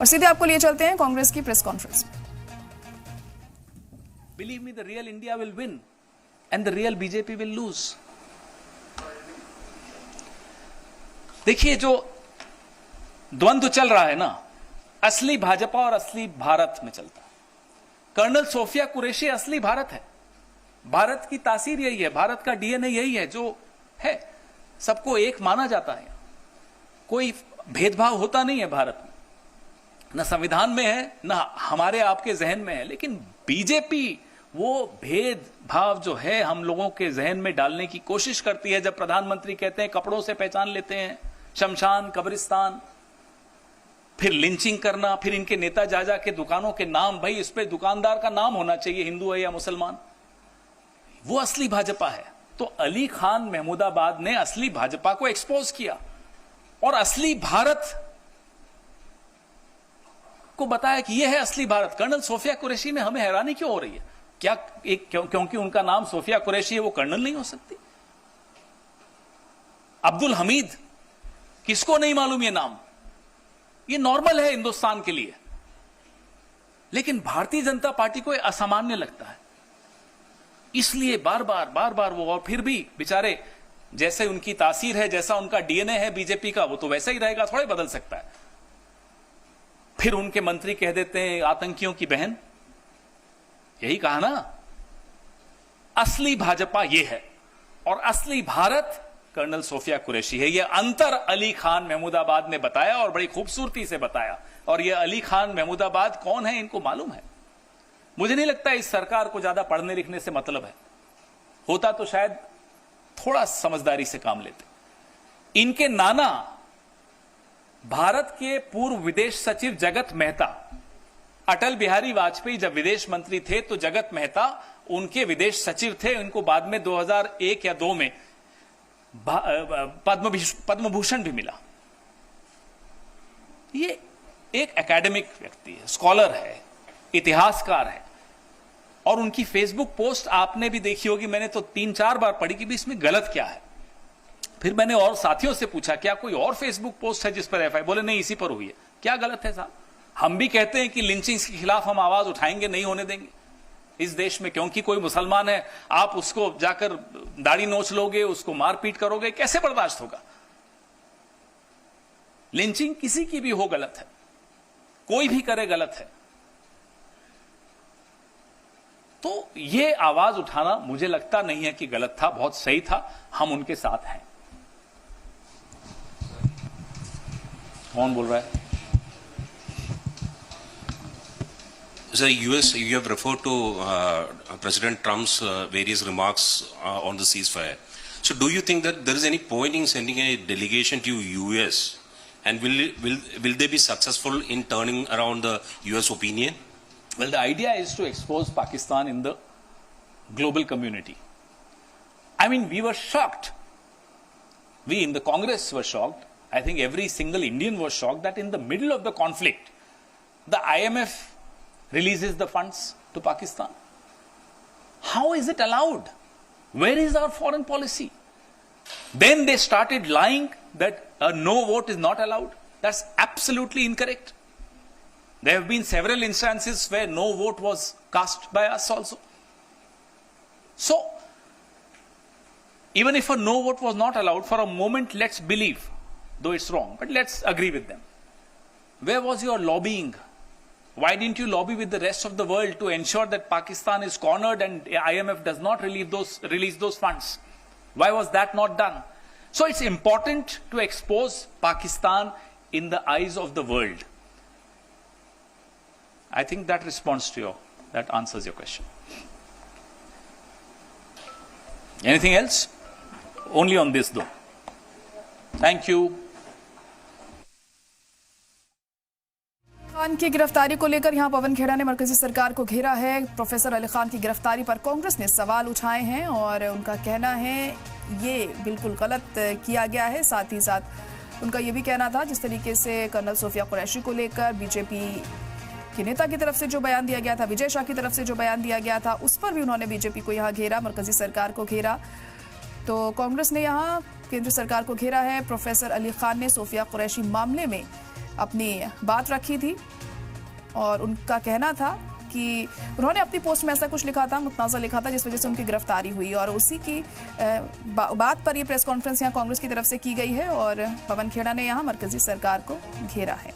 और सीधे आपको लिए चलते हैं कांग्रेस की press conference. Believe me, the real India will win and the real BJP will lose. देखिए जो द्वंद्व चल रहा है ना, असली भाजपा और असली भारत में चलता है। कर्नल सोफिया कुरैशी असली भारत है। भारत की तासीर यही है, भारत का डीएनए यही है जो है, सबको एक माना जाता है। कोई भेदभाव होता नहीं है भारत में, न संविधान में है न हमारे आपके जहन में है। लेकिन बीजेपी वो भेदभाव जो है हम लोगों के जहन में डालने की कोशिश करती है। जब प्रधानमंत्री कहते हैं कपड़ों से पहचान लेते हैं, शमशान कब्रिस्तान, फिर लिंचिंग करना, फिर इनके नेता जा के दुकानों के नाम, भाई इस पे दुकानदार का नाम होना चाहिए, हिंदू है या मुसलमान, वो असली भाजपा है। तो अली खान महमूदाबाद ने असली भाजपा को एक्सपोज किया और असली भारत को बताया कि यह है असली भारत। कर्नल सोफिया कुरैशी में हमें हैरानी क्यों हो रही है? क्या क्योंकि उनका नाम सोफिया कुरैशी है वो कर्नल नहीं हो सकती? अब्दुल हमीद, किसको नहीं मालूम ये नाम? ये नॉर्मल है हिंदुस्तान के लिए, लेकिन भारतीय जनता पार्टी को असामान्य लगता है। इसलिए बार बार वो, और फिर भी बेचारे जैसे उनकी तासीर है, जैसा उनका डीएनए है बीजेपी का, वो तो वैसा ही रहेगा, थोड़े बदल सकता है। फिर उनके मंत्री कह देते हैं आतंकियों की बहन। यही कहा ना, असली भाजपा ये है और असली भारत कर्नल सोफिया कुरैशी है। यह अंतर अली खान महमूदाबाद ने बताया और बड़ी खूबसूरती से बताया। और यह अली खान महमूदाबाद कौन है इनको मालूम है। मुझे नहीं लगता इस सरकार को ज्यादा पढ़ने लिखने से मतलब है, होता तो शायद थोड़ा समझदारी से काम लेते। इनके नाना भारत के पूर्व विदेश सचिव जगत मेहता, अटल बिहारी वाजपेयी जब विदेश मंत्री थे तो जगत मेहता उनके विदेश सचिव थे। इनको बाद में 2001 या 2 में पद्म भूषण भी मिला। ये एक एकेडमिक व्यक्ति है, स्कॉलर है, इतिहासकार है। और उनकी फेसबुक पोस्ट आपने भी देखी होगी, मैंने तो 3-4 बार पढ़ी कि भी इसमें गलत क्या है। फिर मैंने और साथियों से पूछा क्या कोई और फेसबुक पोस्ट है जिस पर एफआईआर? बोले नहीं, इसी पर हुई है। क्या गलत है साहब? हम भी कहते हैं कि लिंचिंग के खिलाफ हम आवाज उठाएंगे, नहीं होने देंगे इस देश में, क्योंकि कोई मुसलमान है आप उसको जाकर दाढ़ी नोच लोगे, उसको मारपीट करोगे, कैसे बर्दाश्त होगा? लिंचिंग किसी की भी हो गलत है, कोई भी करे गलत है। तो ये आवाज उठाना मुझे लगता नहीं है कि गलत था, बहुत सही था। हम उनके साथ हैं। कौन बोल रहा है? Sir, US, you have referred to President Trump's various remarks on the ceasefire. So, do you think that there is any point in sending a delegation to US, and will they be successful in turning around the US opinion? Well, the idea is to expose Pakistan in the global community. I mean, we were shocked. We in the Congress were shocked. I think every single Indian was shocked that in the middle of the conflict, the IMF releases the funds to Pakistan. How is it allowed? Where is our foreign policy? Then they started lying that a no vote is not allowed. That's absolutely incorrect. There have been several instances where no vote was cast by us also. So, even if a no vote was not allowed, for a moment let's believe, though it's wrong, but let's agree with them. Where was your lobbying? Why didn't you lobby with the rest of the world to ensure that Pakistan is cornered and IMF does not release those funds? Why was that not done? So it's important to expose Pakistan in the eyes of the world. I think that that answers your question. Anything else? Only on this though. Thank you. Khan की गिरफ्तारी को लेकर यहां पवन खेड़ा ने मरकजी सरकार को घेरा है। प्रोफेसर अली खान की गिरफ्तारी पर कांग्रेस ने सवाल उठाए हैं और उनका कहना है ये बिल्कुल गलत किया गया है। साथ ही साथ उनका ये भी कहना था जिस तरीके से कर्नल सोफिया कुरैशी को लेकर बीजेपी के नेता की तरफ से जो बयान दिया गया था, विजय शाह की तरफ से जो बयान दिया गया था, उस पर भी उन्होंने बीजेपी को यहाँ घेरा, मरकजी सरकार को घेरा। तो कांग्रेस ने यहाँ केंद्र सरकार को घेरा है। प्रोफेसर अली खान ने सोफिया कुरैशी मामले में अपनी बात रखी थी और उनका कहना था कि उन्होंने अपनी पोस्ट में ऐसा कुछ लिखा था, मुतनाज़ा लिखा था, जिस वजह से उनकी गिरफ्तारी हुई और उसी की बात पर ये प्रेस कॉन्फ्रेंस यहाँ कांग्रेस की तरफ से की गई है और पवन खेड़ा ने यहाँ मरकजी सरकार को घेरा है।